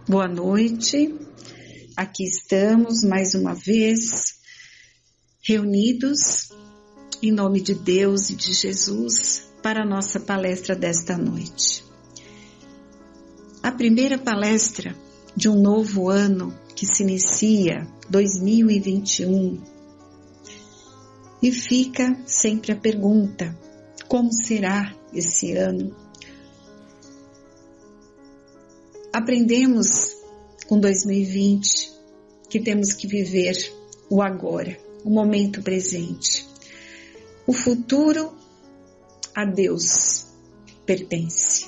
Boa noite, aqui estamos mais uma vez reunidos em nome de Deus e de Jesus para a nossa palestra desta noite. A primeira palestra de um novo ano que se inicia, 2021, e fica sempre a pergunta: como será esse ano? Aprendemos com 2020 que temos que viver o agora, o momento presente. O futuro a Deus pertence.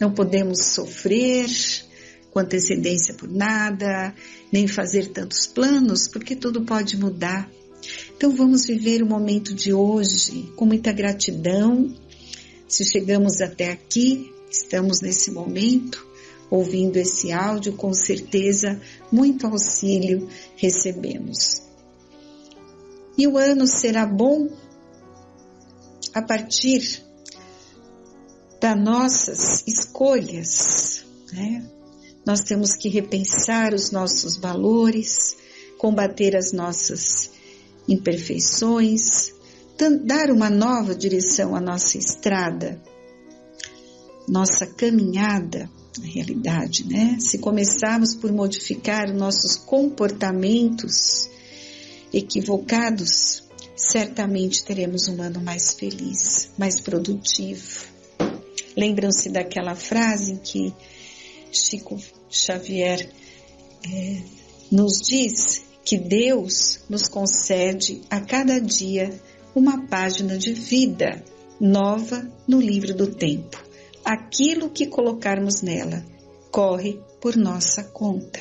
Não podemos sofrer com antecedência por nada, nem fazer tantos planos, porque tudo pode mudar. Então vamos viver o momento de hoje com muita gratidão. Se chegamos até aqui, estamos nesse momento, ouvindo esse áudio, com certeza muito auxílio recebemos. E o ano será bom a partir das nossas escolhas, né? Nós temos que repensar os nossos valores, combater as nossas imperfeições, dar uma nova direção à nossa estrada, nossa caminhada. Na realidade, né? Se começarmos por modificar nossos comportamentos equivocados, certamente teremos um ano mais feliz, mais produtivo. Lembram-se daquela frase em que Chico Xavier nos diz que Deus nos concede a cada dia uma página de vida nova no livro do tempo. Aquilo que colocarmos nela corre por nossa conta.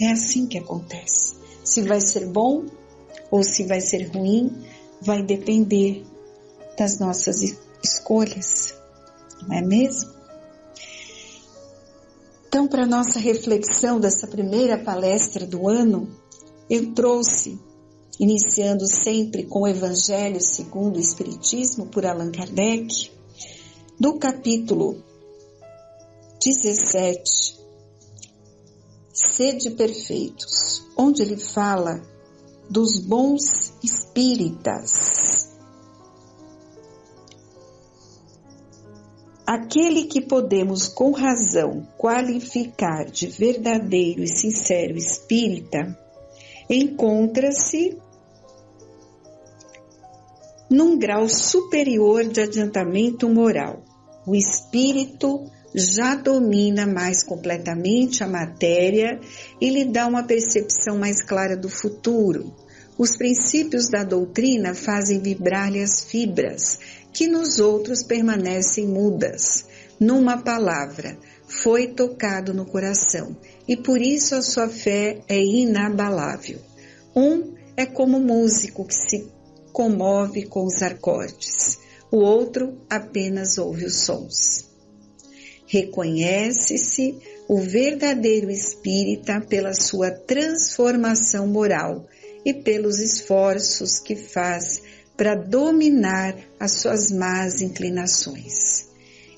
É assim que acontece. Se vai ser bom ou se vai ser ruim, vai depender das nossas escolhas, não é mesmo? Então, para nossa reflexão dessa primeira palestra do ano, eu trouxe, iniciando sempre com o Evangelho segundo o Espiritismo, por Allan Kardec, do capítulo 17, Sede Perfeitos, onde ele fala dos bons espíritas. Aquele que podemos com razão qualificar de verdadeiro e sincero espírita, encontra-se num grau superior de adiantamento moral. O espírito já domina mais completamente a matéria e lhe dá uma percepção mais clara do futuro. Os princípios da doutrina fazem vibrar-lhe as fibras, que nos outros permanecem mudas. Numa palavra, foi tocado no coração, e por isso a sua fé é inabalável. Um é como músico que se comove com os acordes, o outro apenas ouve os sons. Reconhece-se o verdadeiro espírita pela sua transformação moral e pelos esforços que faz para dominar as suas más inclinações.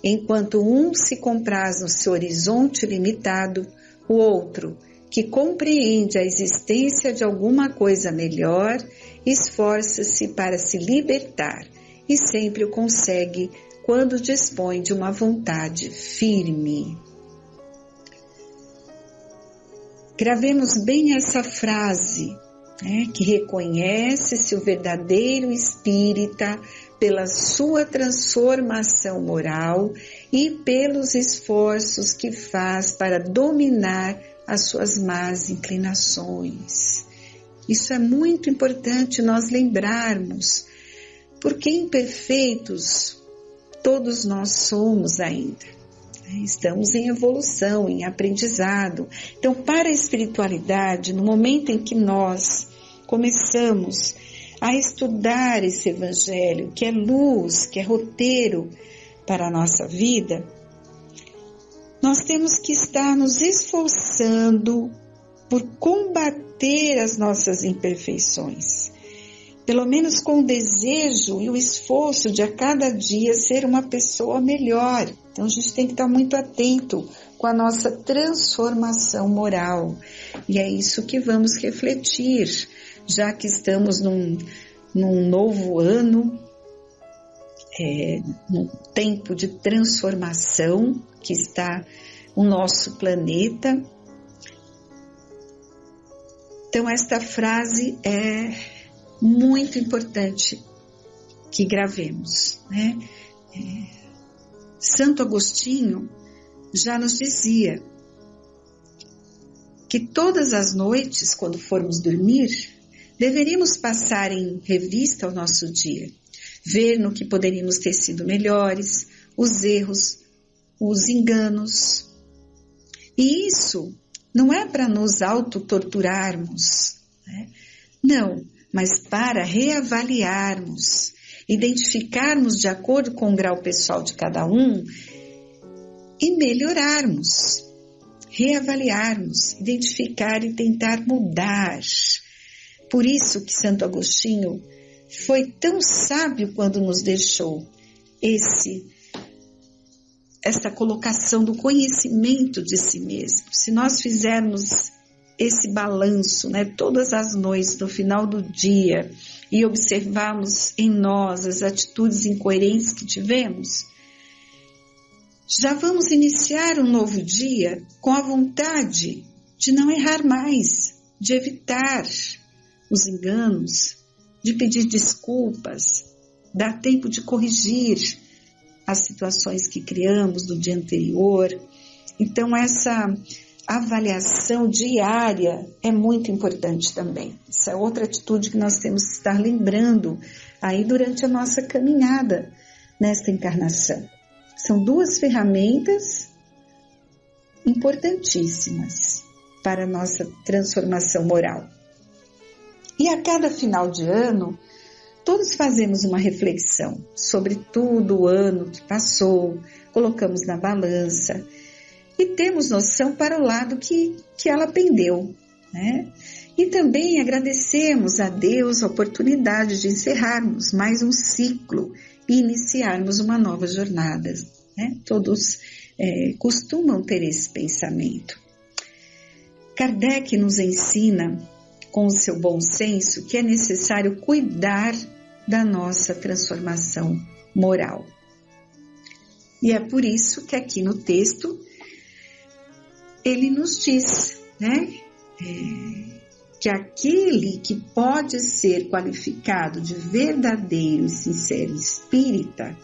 Enquanto um se compraz no seu horizonte limitado, o outro, que compreende a existência de alguma coisa melhor, esforça-se para se libertar e sempre o consegue quando dispõe de uma vontade firme. Gravemos bem essa frase, que reconhece-se o verdadeiro espírita pela sua transformação moral e pelos esforços que faz para dominar as suas más inclinações. Isso é muito importante nós lembrarmos, porque imperfeitos todos nós somos ainda. Estamos em evolução, em aprendizado. Então, para a espiritualidade, no momento em que nós começamos a estudar esse Evangelho, que é luz, que é roteiro para a nossa vida, nós temos que estar nos esforçando por combater as nossas imperfeições. Pelo menos com o desejo e o esforço de a cada dia ser uma pessoa melhor. Então a gente tem que estar muito atento com a nossa transformação moral. E é isso que vamos refletir, já que estamos num novo ano, num tempo de transformação que está o nosso planeta. Então, esta frase é muito importante que gravemos, né? Santo Agostinho já nos dizia que todas as noites, quando formos dormir, deveríamos passar em revista o nosso dia, ver no que poderíamos ter sido melhores, os erros, os enganos. E isso não é para nos autotorturarmos, né? Não, mas para reavaliarmos, identificarmos de acordo com o grau pessoal de cada um e melhorarmos, reavaliarmos, identificar e tentar mudar. Por isso que Santo Agostinho foi tão sábio quando nos deixou esta colocação do conhecimento de si mesmo. Se nós fizermos esse balanço, né, todas as noites, no final do dia, e observarmos em nós as atitudes incoerentes que tivemos, já vamos iniciar um novo dia com a vontade de não errar mais, de evitar os enganos, de pedir desculpas, dar tempo de corrigir as situações que criamos do dia anterior. Então, essa avaliação diária é muito importante também. Essa é outra atitude que nós temos que estar lembrando aí durante a nossa caminhada nesta encarnação. São duas ferramentas importantíssimas para a nossa transformação moral. E a cada final de ano, todos fazemos uma reflexão sobre tudo o ano que passou, colocamos na balança e temos noção para o lado que ela pendeu, né? E também agradecemos a Deus a oportunidade de encerrarmos mais um ciclo e iniciarmos uma nova jornada, né? Todos costumam ter esse pensamento. Kardec nos ensina, com o seu bom senso, que é necessário cuidar da nossa transformação moral. E é por isso que aqui no texto ele nos diz, né, que aquele que pode ser qualificado de verdadeiro e sincero espírita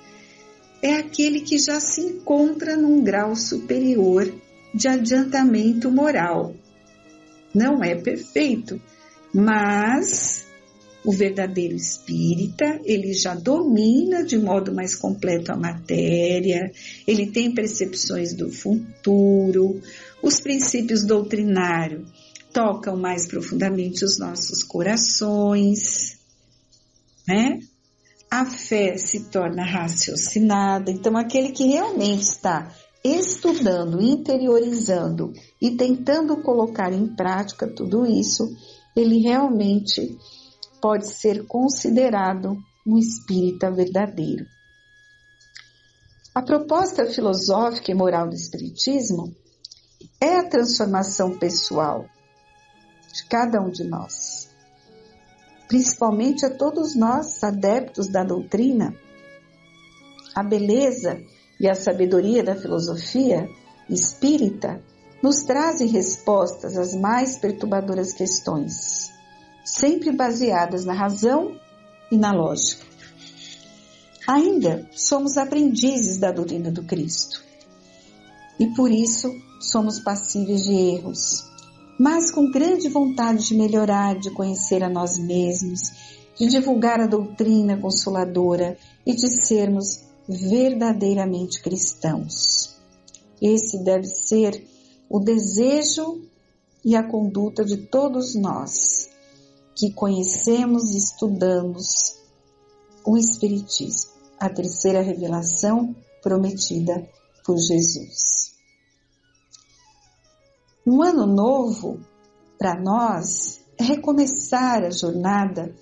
é aquele que já se encontra num grau superior de adiantamento moral. Não é perfeito, mas o verdadeiro espírita, ele já domina de modo mais completo a matéria, ele tem percepções do futuro, os princípios doutrinários tocam mais profundamente os nossos corações, né? A fé se torna raciocinada. Então, aquele que realmente está estudando, interiorizando e tentando colocar em prática tudo isso, ele realmente pode ser considerado um espírita verdadeiro. A proposta filosófica e moral do espiritismo é a transformação pessoal de cada um de nós, principalmente a todos nós, adeptos da doutrina. A beleza e a sabedoria da filosofia espírita nos trazem respostas às mais perturbadoras questões, sempre baseadas na razão e na lógica. Ainda somos aprendizes da doutrina do Cristo e por isso somos passíveis de erros, mas com grande vontade de melhorar, de conhecer a nós mesmos, de divulgar a doutrina consoladora e de sermos verdadeiramente cristãos. Esse deve ser o desejo e a conduta de todos nós que conhecemos e estudamos o Espiritismo, a terceira revelação prometida por Jesus. Um ano novo, para nós, é recomeçar a jornada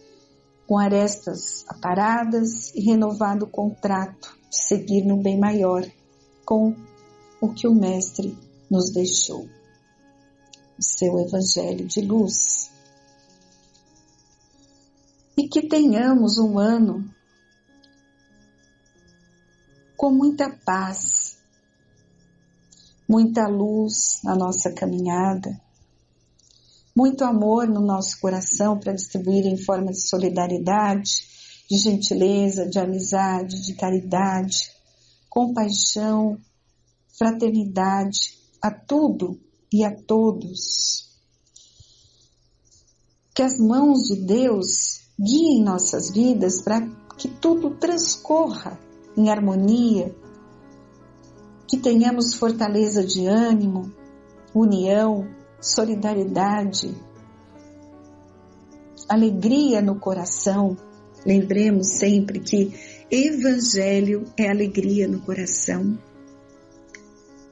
com arestas aparadas e renovado contrato de seguir no bem maior com o que o Mestre nos deixou o seu Evangelho de luz. E que tenhamos um ano com muita paz, muita luz na nossa caminhada, muito amor no nosso coração para distribuir em forma de solidariedade, de gentileza, de amizade, de caridade, compaixão, fraternidade a tudo e a todos. Que as mãos de Deus guiem nossas vidas para que tudo transcorra em harmonia, que tenhamos fortaleza de ânimo, união, solidariedade, alegria no coração. Lembremos sempre que Evangelho é alegria no coração.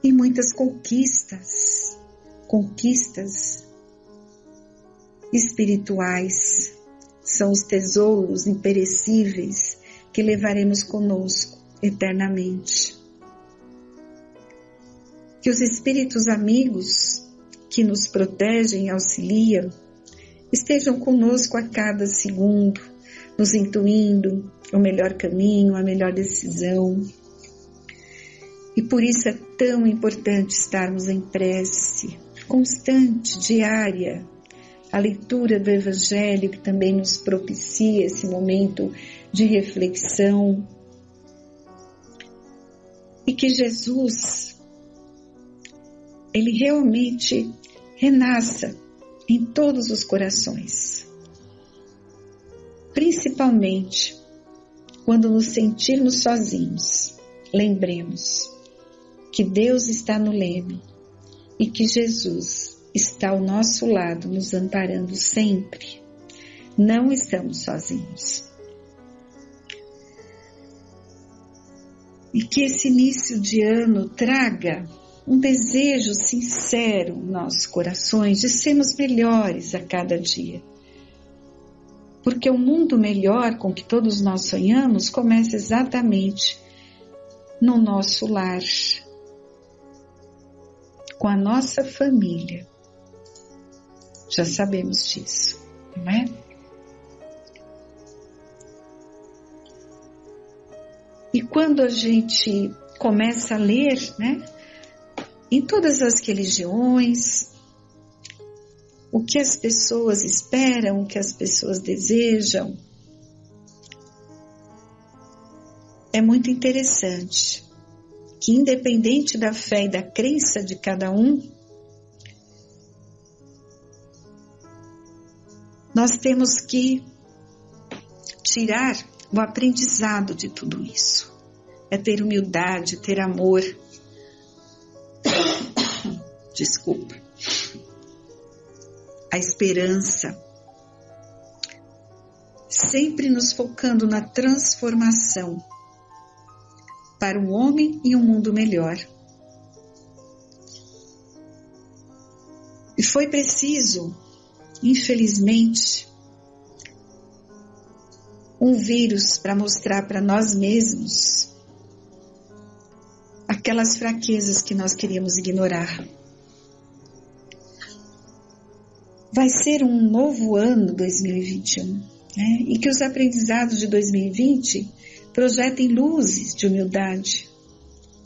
E muitas conquistas espirituais, são os tesouros imperecíveis que levaremos conosco eternamente. Que os espíritos amigos que nos protegem e auxiliam estejam conosco a cada segundo, nos intuindo o melhor caminho, a melhor decisão. E por isso é tão importante estarmos em prece constante, diária, a leitura do Evangelho, que também nos propicia esse momento de reflexão. E que Jesus, Ele realmente renasça em todos os corações. Principalmente quando nos sentirmos sozinhos, lembremos que Deus está no leme e que Jesus está ao nosso lado, nos amparando sempre. Não estamos sozinhos. E que esse início de ano traga um desejo sincero em nossos corações de sermos melhores a cada dia. Porque o mundo melhor com que todos nós sonhamos começa exatamente no nosso lar, com a nossa família. Já sabemos disso, não é? E quando a gente começa a ler, né, em todas as religiões, o que as pessoas esperam, o que as pessoas desejam, é muito interessante que, independente da fé e da crença de cada um, nós temos que tirar o aprendizado de tudo isso. É ter humildade, ter amor. Desculpa. A esperança. Sempre nos focando na transformação para um homem e um mundo melhor. E foi preciso, infelizmente, um vírus para mostrar para nós mesmos aquelas fraquezas que nós queríamos ignorar. Vai ser um novo ano 2021, né? E que os aprendizados de 2020 projetem luzes de humildade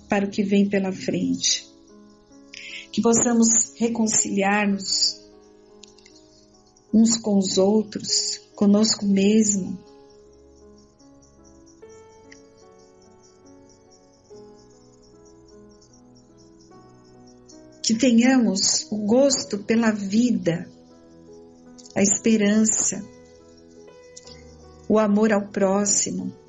para o que vem pela frente. Que possamos reconciliar-nos uns com os outros, conosco mesmo. Que tenhamos o gosto pela vida, a esperança, o amor ao próximo.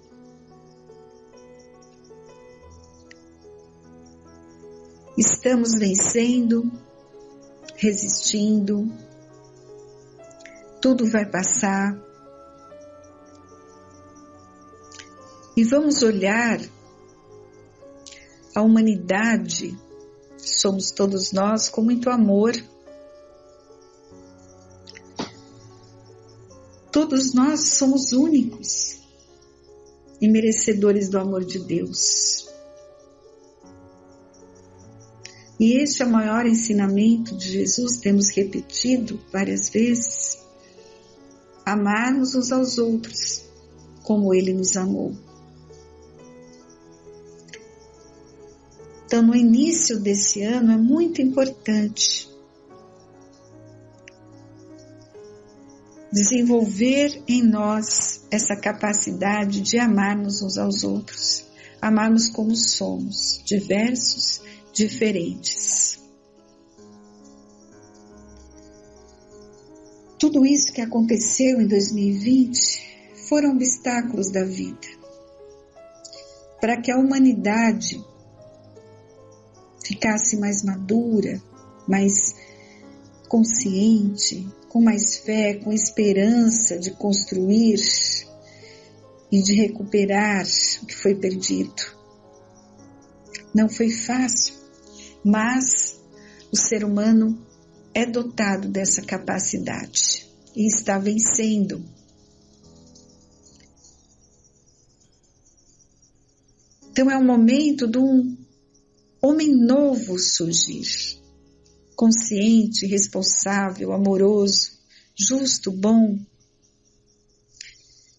Estamos vencendo, resistindo, tudo vai passar. E vamos olhar a humanidade, somos todos nós, com muito amor. Todos nós somos únicos e merecedores do amor de Deus. E este é o maior ensinamento de Jesus, temos repetido várias vezes: amarmos uns aos outros como Ele nos amou. Então, no início desse ano é muito importante desenvolver em nós essa capacidade de amarmos uns aos outros, amarmos como somos, diversos, diferentes. Tudo isso que aconteceu em 2020 foram obstáculos da vida, para que a humanidade ficasse mais madura, mais consciente, com mais fé, com esperança de construir e de recuperar o que foi perdido. Não foi fácil, mas o ser humano é dotado dessa capacidade e está vencendo. Então é um momento de um homem novo surgir, consciente, responsável, amoroso, justo, bom,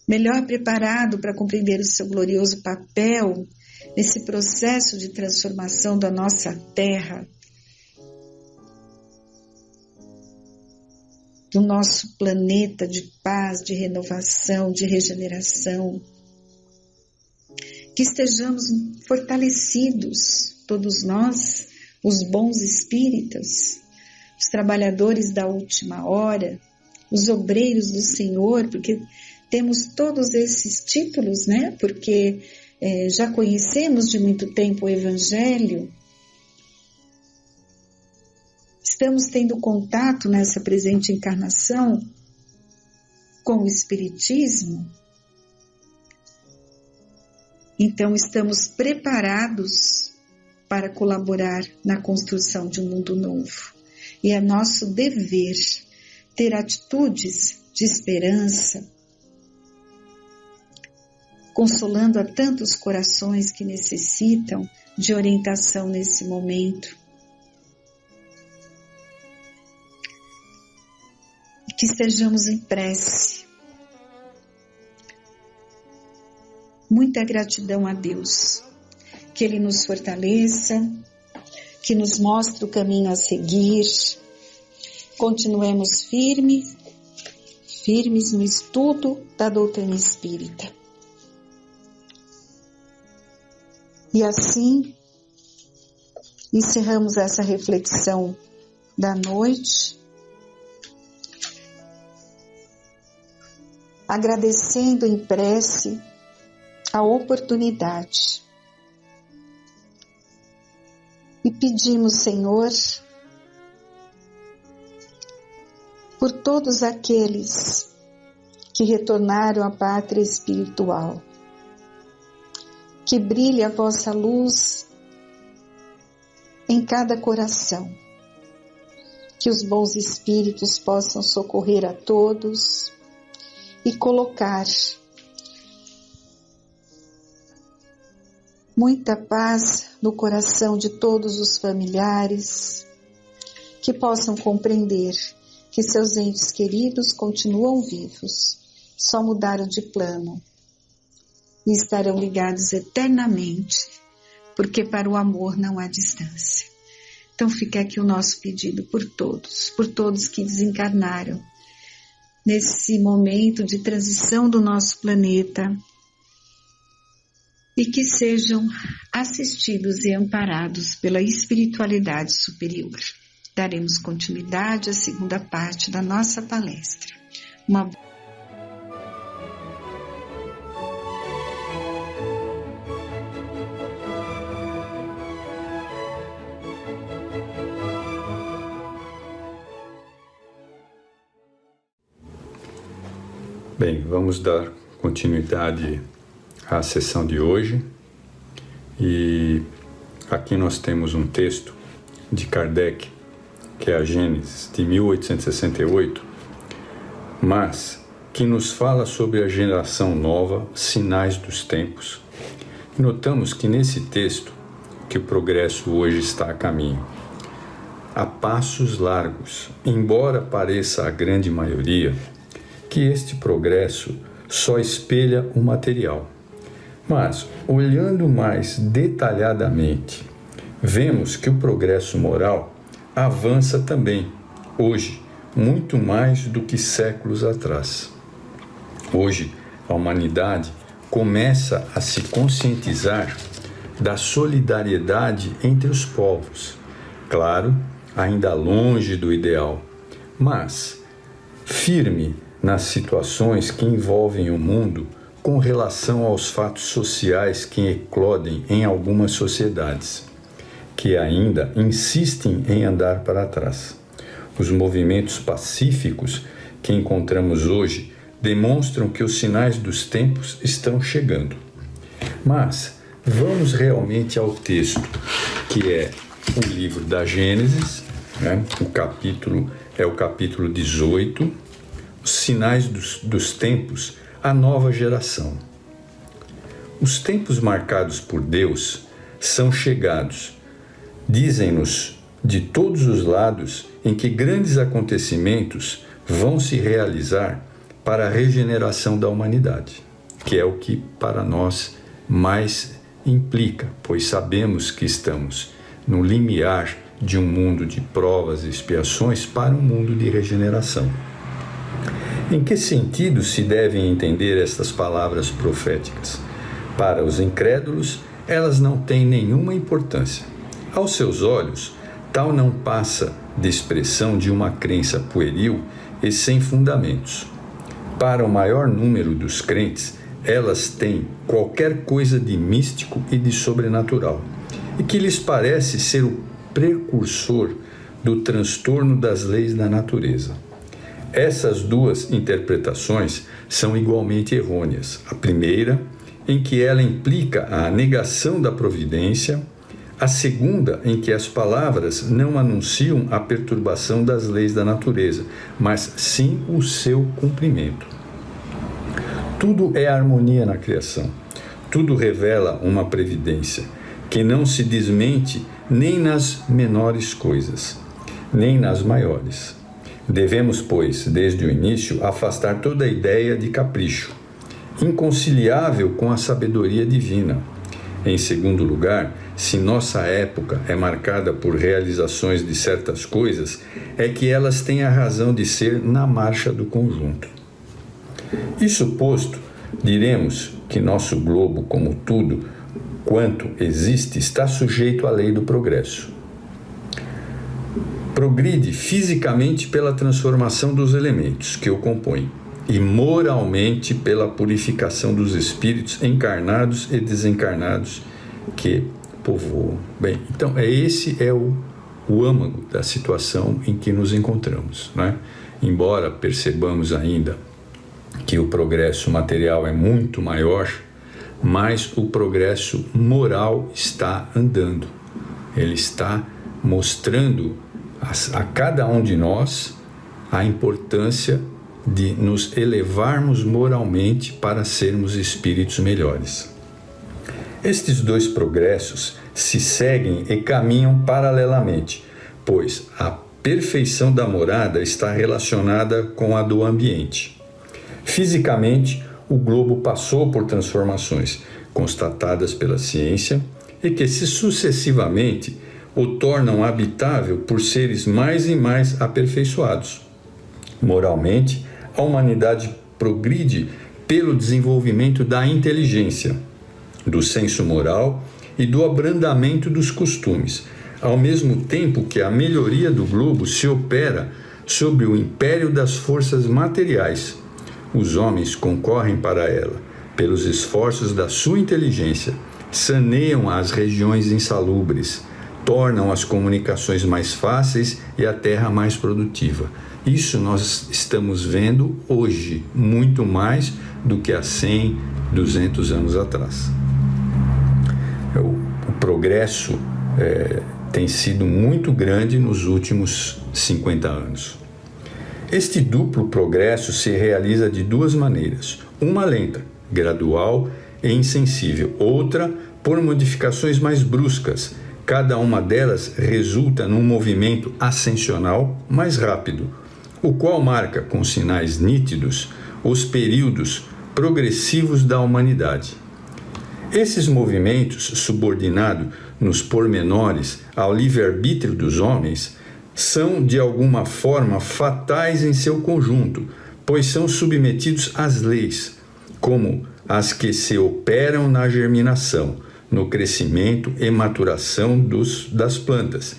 melhor preparado para compreender o seu glorioso papel nesse processo de transformação da nossa terra, do nosso planeta de paz, de renovação, de regeneração. Que estejamos fortalecidos, todos nós, os bons espíritas, os trabalhadores da última hora, os obreiros do Senhor, porque temos todos esses títulos, né? Porque já conhecemos de muito tempo o Evangelho, estamos tendo contato nessa presente encarnação com o Espiritismo, então estamos preparados para colaborar na construção de um mundo novo. E é nosso dever ter atitudes de esperança, consolando a tantos corações que necessitam de orientação nesse momento. E que estejamos em prece. Muita gratidão a Deus, que Ele nos fortaleça, que nos mostre o caminho a seguir, continuemos firmes no estudo da doutrina espírita. E assim, encerramos essa reflexão da noite, agradecendo em prece a oportunidade. E pedimos, Senhor, por todos aqueles que retornaram à pátria espiritual, que brilhe a vossa luz em cada coração, que os bons espíritos possam socorrer a todos e colocar muita paz no coração de todos os familiares, que possam compreender que seus entes queridos continuam vivos, só mudaram de plano e estarão ligados eternamente, porque para o amor não há distância. Então fica aqui o nosso pedido por todos que desencarnaram nesse momento de transição do nosso planeta, e que sejam assistidos e amparados pela espiritualidade superior. Daremos continuidade à segunda parte da nossa palestra. Bem, vamos dar continuidade à sessão de hoje, e aqui nós temos um texto de Kardec, que é a Gênesis de 1868, mas que nos fala sobre a geração nova, sinais dos tempos. Notamos que nesse texto que o progresso hoje está a caminho. a passos largos, embora pareça à grande maioria que este progresso só espelha o material. Mas, olhando mais detalhadamente, vemos que o progresso moral avança também, hoje, muito mais do que séculos atrás. Hoje, a humanidade começa a se conscientizar da solidariedade entre os povos. Claro, ainda longe do ideal, mas firme nas situações que envolvem o mundo com relação aos fatos sociais que eclodem em algumas sociedades, que ainda insistem em andar para trás. Os movimentos pacíficos que encontramos hoje demonstram que os sinais dos tempos estão chegando. Mas vamos realmente ao texto, que é o livro da Gênesis, né? O capítulo 18, os sinais dos tempos, a nova geração. Os tempos marcados por Deus são chegados, dizem-nos de todos os lados, em que grandes acontecimentos vão se realizar para a regeneração da humanidade, que é o que para nós mais implica, pois sabemos que estamos no limiar de um mundo de provas e expiações para um mundo de regeneração. Em que sentido se devem entender estas palavras proféticas? Para os incrédulos, elas não têm nenhuma importância. Aos seus olhos, tal não passa de expressão de uma crença pueril e sem fundamentos. Para o maior número dos crentes, elas têm qualquer coisa de místico e de sobrenatural, e que lhes parece ser o precursor do transtorno das leis da natureza. Essas duas interpretações são igualmente errôneas. A primeira, em que ela implica a negação da providência; a segunda, em que as palavras não anunciam a perturbação das leis da natureza, mas sim o seu cumprimento. Tudo é harmonia na criação. Tudo revela uma previdência que não se desmente nem nas menores coisas, nem nas maiores. Devemos, pois, desde o início, afastar toda a ideia de capricho, inconciliável com a sabedoria divina. Em segundo lugar, se nossa época é marcada por realizações de certas coisas, é que elas têm a razão de ser na marcha do conjunto. Isso posto, diremos que nosso globo, como tudo quanto existe, está sujeito à lei do progresso. Progride fisicamente pela transformação dos elementos que o compõem e moralmente pela purificação dos espíritos encarnados e desencarnados que povoam. Bem, então esse é o âmago da situação em que nos encontramos, né? Embora percebamos ainda que o progresso material é muito maior, mas o progresso moral está andando. Ele está mostrando a cada um de nós a importância de nos elevarmos moralmente para sermos espíritos melhores. Estes dois progressos se seguem e caminham paralelamente, pois a perfeição da morada está relacionada com a do ambiente. Fisicamente, o globo passou por transformações constatadas pela ciência e que sucessivamente o tornam habitável por seres mais e mais aperfeiçoados. Moralmente, a humanidade progride pelo desenvolvimento da inteligência, do senso moral e do abrandamento dos costumes, ao mesmo tempo que a melhoria do globo se opera sob o império das forças materiais. Os homens concorrem para ela, pelos esforços da sua inteligência, saneiam as regiões insalubres, tornam as comunicações mais fáceis e a terra mais produtiva. Isso nós estamos vendo hoje, muito mais do que há 100, 200 anos atrás. O progresso tem sido muito grande nos últimos 50 anos. Este duplo progresso se realiza de duas maneiras: uma lenta, gradual e insensível, outra por modificações mais bruscas, cada uma delas resulta num movimento ascensional mais rápido, o qual marca com sinais nítidos os períodos progressivos da humanidade. Esses movimentos, subordinados nos pormenores ao livre-arbítrio dos homens, são de alguma forma fatais em seu conjunto, pois são submetidos às leis, como as que se operam na germinação, no crescimento e maturação das plantas.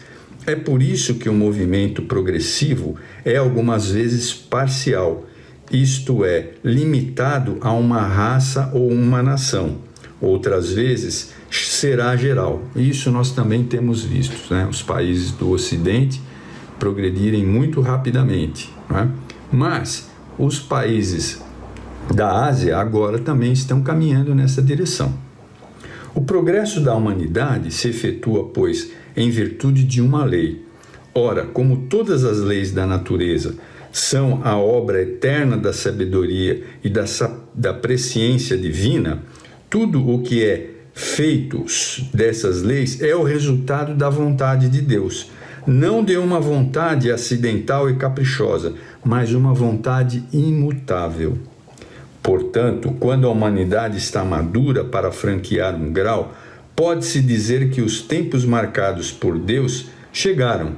É por isso que o movimento progressivo é algumas vezes parcial, isto é, limitado a uma raça ou uma nação. Outras vezes será geral. Isso nós também temos visto, né? Os países do Ocidente progredirem muito rapidamente, né? Mas os países da Ásia agora também estão caminhando nessa direção. O progresso da humanidade se efetua, pois, em virtude de uma lei. Ora, como todas as leis da natureza são a obra eterna da sabedoria e da presciência divina, tudo o que é feito dessas leis é o resultado da vontade de Deus, não de uma vontade acidental e caprichosa, mas uma vontade imutável. Portanto, quando a humanidade está madura para franquear um grau, pode-se dizer que os tempos marcados por Deus chegaram,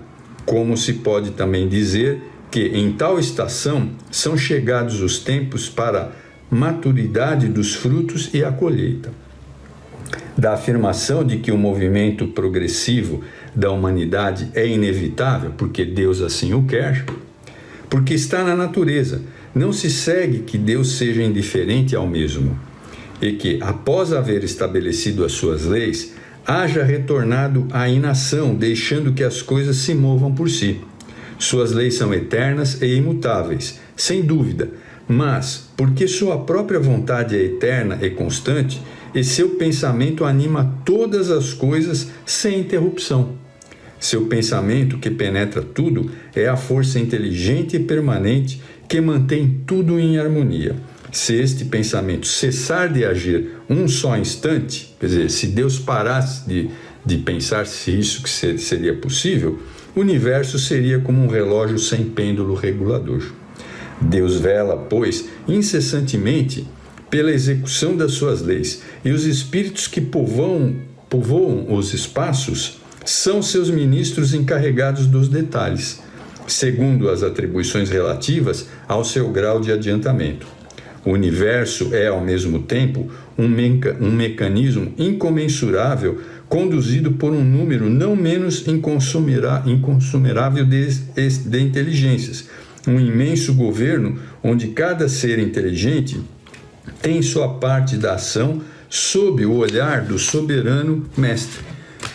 como se pode também dizer que em tal estação são chegados os tempos para a maturidade dos frutos e a colheita. Da afirmação de que o movimento progressivo da humanidade é inevitável, porque Deus assim o quer, porque está na natureza, não se segue que Deus seja indiferente ao mesmo, e que, após haver estabelecido as suas leis, haja retornado à inação, deixando que as coisas se movam por si. Suas leis são eternas e imutáveis, sem dúvida, mas porque sua própria vontade é eterna e constante, e seu pensamento anima todas as coisas sem interrupção. Seu pensamento, que penetra tudo, é a força inteligente e permanente que mantém tudo em harmonia. Se este pensamento cessar de agir um só instante, quer dizer, se Deus parasse de pensar se isso que seria possível, o universo seria como um relógio sem pêndulo regulador. Deus vela, pois, incessantemente pela execução das suas leis, e os espíritos que povoam os espaços são seus ministros encarregados dos detalhes, segundo as atribuições relativas ao seu grau de adiantamento. O universo é, ao mesmo tempo, um mecanismo incomensurável conduzido por um número não menos inconsumerável de inteligências, um imenso governo onde cada ser inteligente tem sua parte da ação sob o olhar do soberano mestre,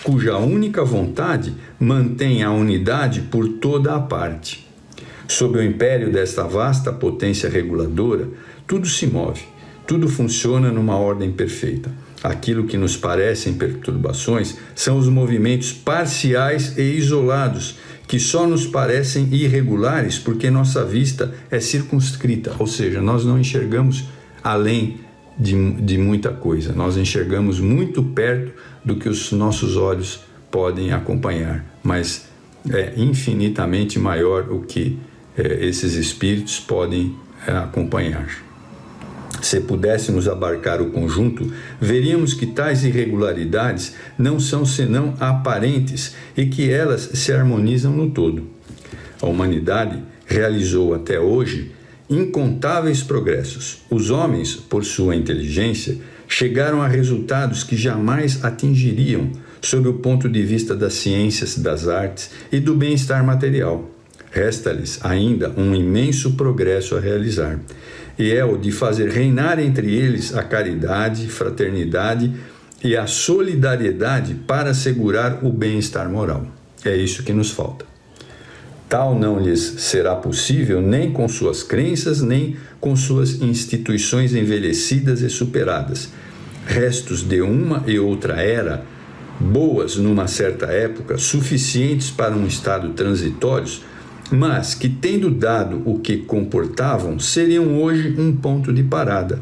cuja única vontade mantém a unidade por toda a parte. Sob o império desta vasta potência reguladora, tudo se move, tudo funciona numa ordem perfeita. Aquilo que nos parecem perturbações são os movimentos parciais e isolados, que só nos parecem irregulares porque nossa vista é circunscrita, ou seja, nós não enxergamos além de muita coisa, nós enxergamos muito perto do que os nossos olhos podem acompanhar, mas é infinitamente maior o que esses espíritos podem acompanhar. Se pudéssemos abarcar o conjunto, veríamos que tais irregularidades não são senão aparentes e que elas se harmonizam no todo. A humanidade realizou até hoje incontáveis progressos. Os homens, por sua inteligência, chegaram a resultados que jamais atingiriam sob o ponto de vista das ciências, das artes e do bem-estar material. Resta-lhes ainda um imenso progresso a realizar, e é o de fazer reinar entre eles a caridade, fraternidade e a solidariedade para assegurar o bem-estar moral. É isso que nos falta. Tal não lhes será possível nem com suas crenças, nem com suas instituições envelhecidas e superadas. Restos de uma e outra era, boas numa certa época, suficientes para um estado transitório, mas que, tendo dado o que comportavam, seriam hoje um ponto de parada.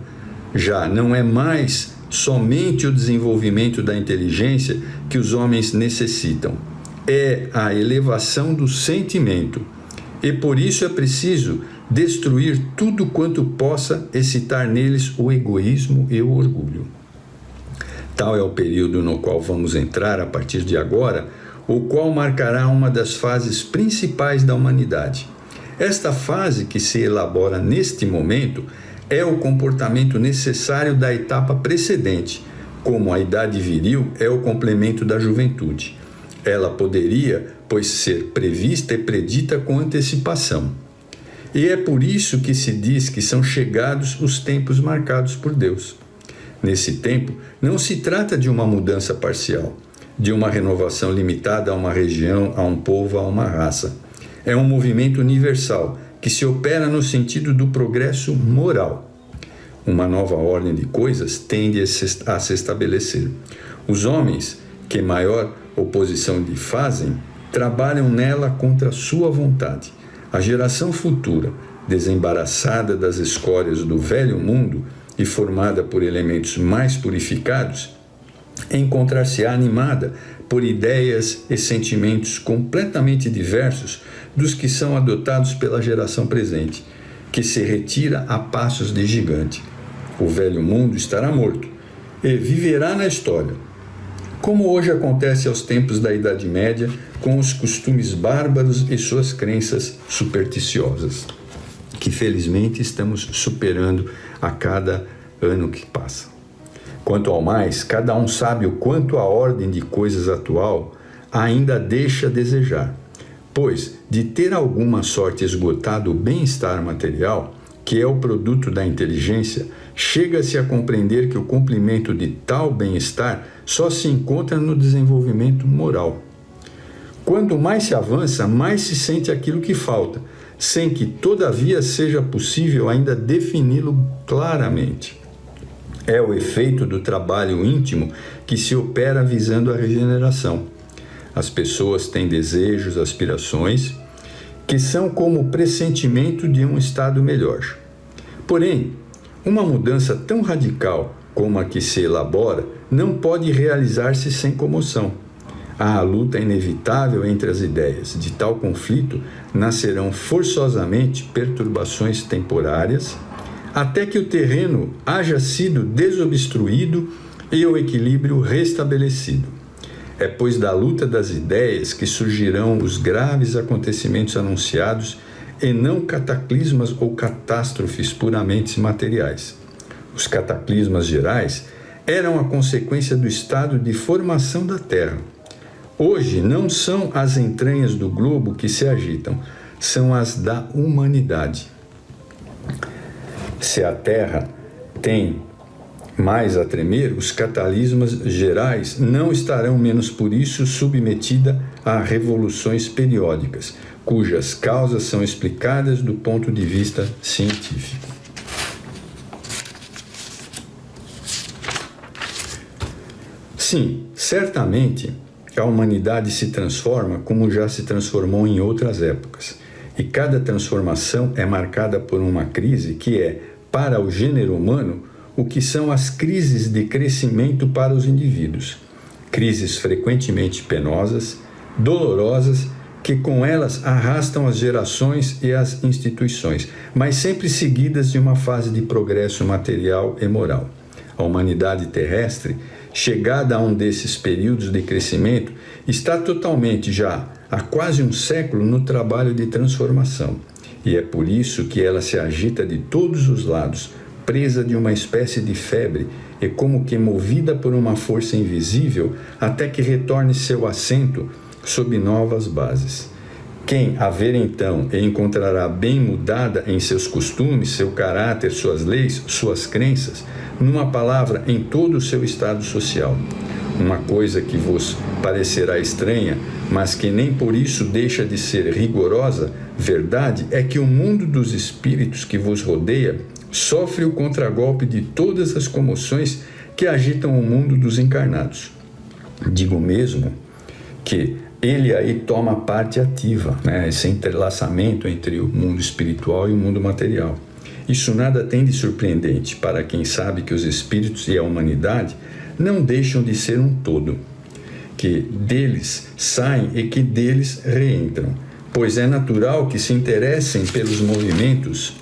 Já não é mais somente o desenvolvimento da inteligência que os homens necessitam. É a elevação do sentimento. E por isso é preciso destruir tudo quanto possa excitar neles o egoísmo e o orgulho. Tal é o período no qual vamos entrar a partir de agora, o qual marcará uma das fases principais da humanidade. Esta fase que se elabora neste momento é o comportamento necessário da etapa precedente, como a idade viril é o complemento da juventude. Ela poderia, pois, ser prevista e predita com antecipação. E é por isso que se diz que são chegados os tempos marcados por Deus. Nesse tempo, não se trata de uma mudança parcial, de uma renovação limitada a uma região, a um povo, a uma raça. É um movimento universal que se opera no sentido do progresso moral. Uma nova ordem de coisas tende a se estabelecer. Os homens, que maior oposição lhe fazem, trabalham nela contra a sua vontade. A geração futura, desembaraçada das escórias do velho mundo e formada por elementos mais purificados, encontrar-se-á animada por ideias e sentimentos completamente diversos dos que são adotados pela geração presente, que se retira a passos de gigante. O velho mundo estará morto e viverá na história, como hoje acontece aos tempos da Idade Média, com os costumes bárbaros e suas crenças supersticiosas, que felizmente estamos superando a cada ano que passa. Quanto ao mais, cada um sabe o quanto a ordem de coisas atual ainda deixa a desejar, pois, de ter alguma sorte esgotado o bem-estar material, que é o produto da inteligência, chega-se a compreender que o cumprimento de tal bem-estar só se encontra no desenvolvimento moral. Quanto mais se avança, mais se sente aquilo que falta, sem que, todavia, seja possível ainda defini-lo claramente. É o efeito do trabalho íntimo que se opera visando a regeneração. As pessoas têm desejos, aspirações, que são como o pressentimento de um estado melhor. Porém, uma mudança tão radical como a que se elabora não pode realizar-se sem comoção. Há a luta inevitável entre as ideias. De tal conflito nascerão forçosamente perturbações temporárias, até que o terreno haja sido desobstruído e o equilíbrio restabelecido. É, pois, da luta das ideias que surgirão os graves acontecimentos anunciados e não cataclismas ou catástrofes puramente materiais. Os cataclismas gerais eram a consequência do estado de formação da Terra. Hoje não são as entranhas do globo que se agitam, são as da humanidade. Se a Terra tem mais a tremer, os cataclismas gerais não estarão menos por isso submetida a revoluções periódicas, cujas causas são explicadas do ponto de vista científico. Sim, certamente a humanidade se transforma como já se transformou em outras épocas, e cada transformação é marcada por uma crise que é, para o gênero humano, o que são as crises de crescimento para os indivíduos. Crises frequentemente penosas, dolorosas, que com elas arrastam as gerações e as instituições, mas sempre seguidas de uma fase de progresso material e moral. A humanidade terrestre, chegada a um desses períodos de crescimento, está totalmente já há quase um século no trabalho de transformação. E é por isso que ela se agita de todos os lados, presa de uma espécie de febre e como que movida por uma força invisível até que retorne seu assento sob novas bases. Quem a ver então e encontrará bem mudada em seus costumes, seu caráter, suas leis, suas crenças, numa palavra, em todo o seu estado social. Uma coisa que vos parecerá estranha, mas que nem por isso deixa de ser rigorosa, verdade é que o mundo dos espíritos que vos rodeia sofre o contragolpe de todas as comoções que agitam o mundo dos encarnados. Digo mesmo que ele aí toma parte ativa, esse entrelaçamento entre o mundo espiritual e o mundo material. Isso nada tem de surpreendente para quem sabe que os espíritos e a humanidade não deixam de ser um todo, que deles saem e que deles reentram, pois é natural que se interessem pelos movimentos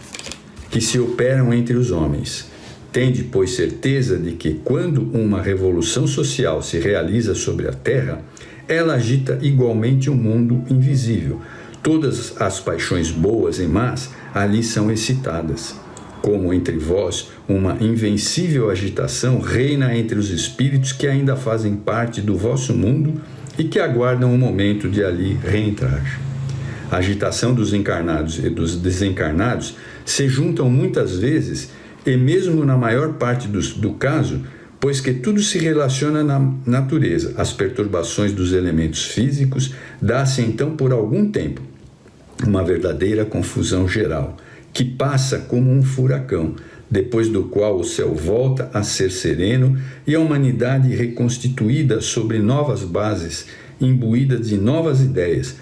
que se operam entre os homens. Tende, pois, certeza de que, quando uma revolução social se realiza sobre a Terra, ela agita igualmente um mundo invisível. Todas as paixões boas e más ali são excitadas. Como entre vós uma invencível agitação reina entre os espíritos que ainda fazem parte do vosso mundo e que aguardam o momento de ali reentrar. A agitação dos encarnados e dos desencarnados se juntam muitas vezes, e mesmo na maior parte do caso, pois que tudo se relaciona na natureza. As perturbações dos elementos físicos dá-se então por algum tempo uma verdadeira confusão geral, que passa como um furacão, depois do qual o céu volta a ser sereno e a humanidade reconstituída sobre novas bases, imbuída de novas ideias,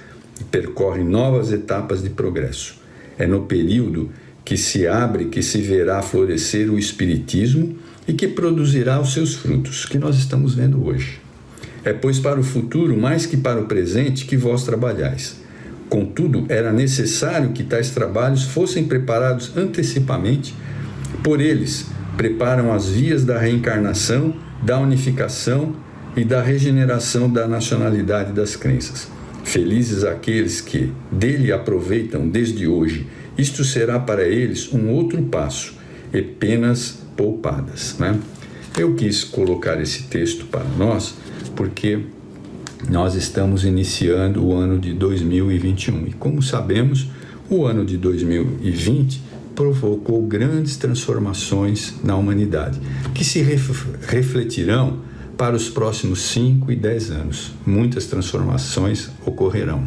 percorre novas etapas de progresso. É no período que se abre que se verá florescer o Espiritismo e que produzirá os seus frutos, que nós estamos vendo hoje. É, pois, para o futuro, mais que para o presente, que vós trabalhais. Contudo, era necessário que tais trabalhos fossem preparados antecipadamente. Por eles, preparam as vias da reencarnação, da unificação e da regeneração da nacionalidade das crenças. Felizes aqueles que dele aproveitam desde hoje. Isto será para eles um outro passo e penas poupadas, né? Eu quis colocar esse texto para nós porque nós estamos iniciando o ano de 2021 e, como sabemos, o ano de 2020 provocou grandes transformações na humanidade, que se refletirão para os próximos 5 e 10 anos. Muitas transformações ocorrerão.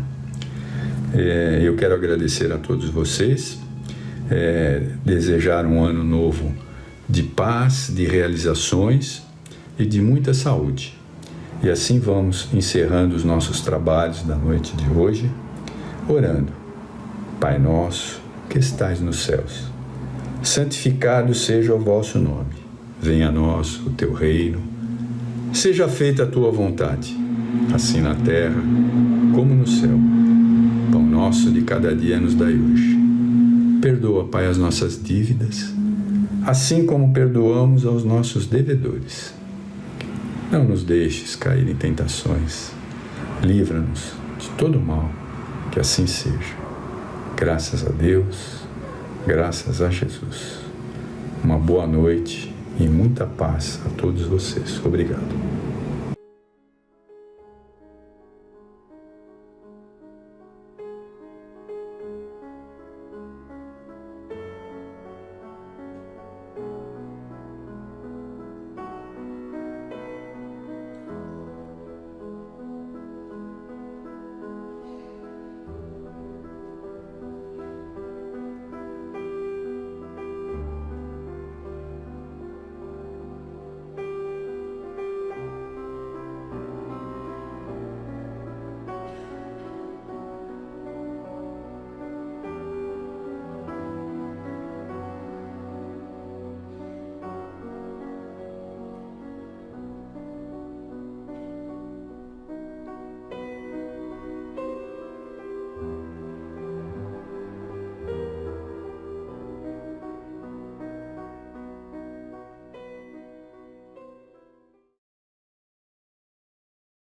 Eu quero agradecer a todos vocês, desejar um ano novo de paz, de realizações e de muita saúde. E assim vamos encerrando os nossos trabalhos da noite de hoje, orando. Pai nosso, que estais nos céus, santificado seja o vosso nome. Venha a nós o teu reino. Seja feita a tua vontade, assim na terra como no céu. Pão nosso de cada dia nos dai hoje. Perdoa, Pai, as nossas dívidas, assim como perdoamos aos nossos devedores. Não nos deixes cair em tentações. Livra-nos de todo mal, que assim seja. Graças a Deus, graças a Jesus. Uma boa noite e muita paz a todos vocês. Obrigado.